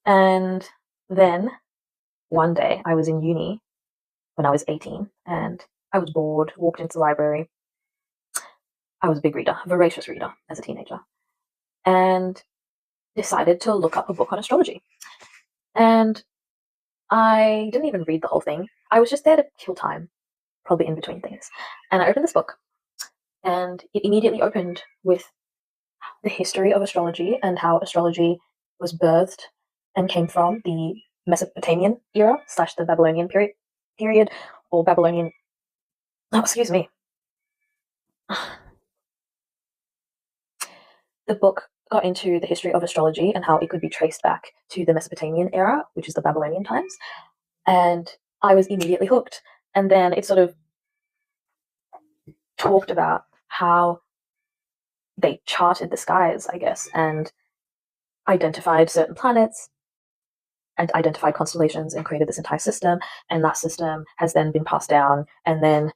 And then one day I was in uni when I was 18 and I was bored, walked into the library. I was a big reader, a voracious reader as a teenager, and decided to look up a book on astrology. And I didn't even read the whole thing. I was just there to kill time, probably in between things. And I opened this book, and it immediately opened with the history of astrology and how astrology was birthed and came from the Mesopotamian era slash the Babylonian period or Babylonian. Oh, excuse me. The book got into the history of astrology and how it could be traced back to the Mesopotamian era, which is the Babylonian times. And I was immediately hooked. And then it sort of talked about how they charted the skies, I guess, and identified certain planets and identified constellations and created this entire system. And that system has then been passed down, and then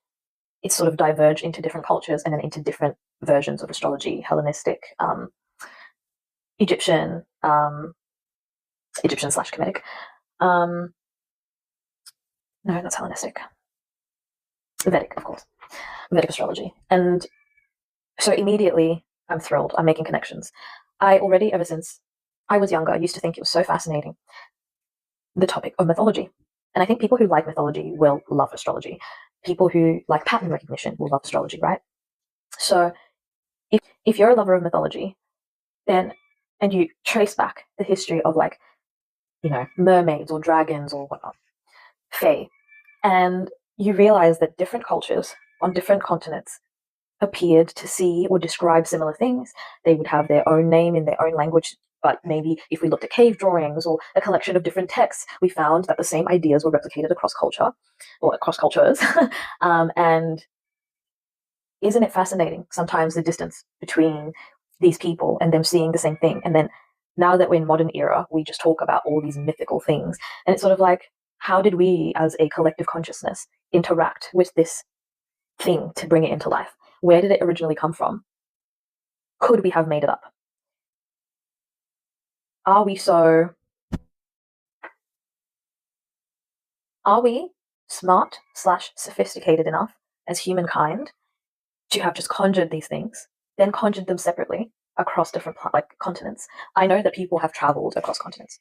it's sort of diverged into different cultures and then into different versions of astrology: Hellenistic, Egyptian, Egyptian slash Kemetic. No, that's Hellenistic. Vedic, of course. Vedic astrology. And so immediately I'm thrilled. I'm making connections. I already, ever since I was younger, used to think it was so fascinating, the topic of mythology. And I think people who like mythology will love astrology. People who like pattern recognition will love astrology, right? So if you're a lover of mythology, then and you trace back the history of, like, mermaids or dragons or whatnot, fae, and you realize that different cultures on different continents appeared to see or describe similar things. They would have their own name in their own language, but maybe if we looked at cave drawings or a collection of different texts, we found that the same ideas were replicated across culture or across cultures. And isn't it fascinating sometimes the distance between these people and them seeing the same thing? And then now that we're in modern era, we just talk about all these mythical things. And it's sort of like, how did we as a collective consciousness interact with this thing to bring it into life? Where did it originally come from? Could we have made it up? Are we so are we smart slash sophisticated enough as humankind to have just conjured these things, then conjured them separately across different continents? I know that people have traveled across continents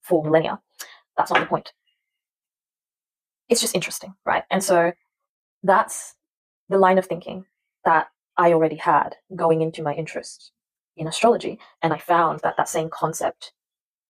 for millennia. That's not the point. It's just interesting, right? And so that's the line of thinking that I already had going into my interest in astrology. And I found that that same concept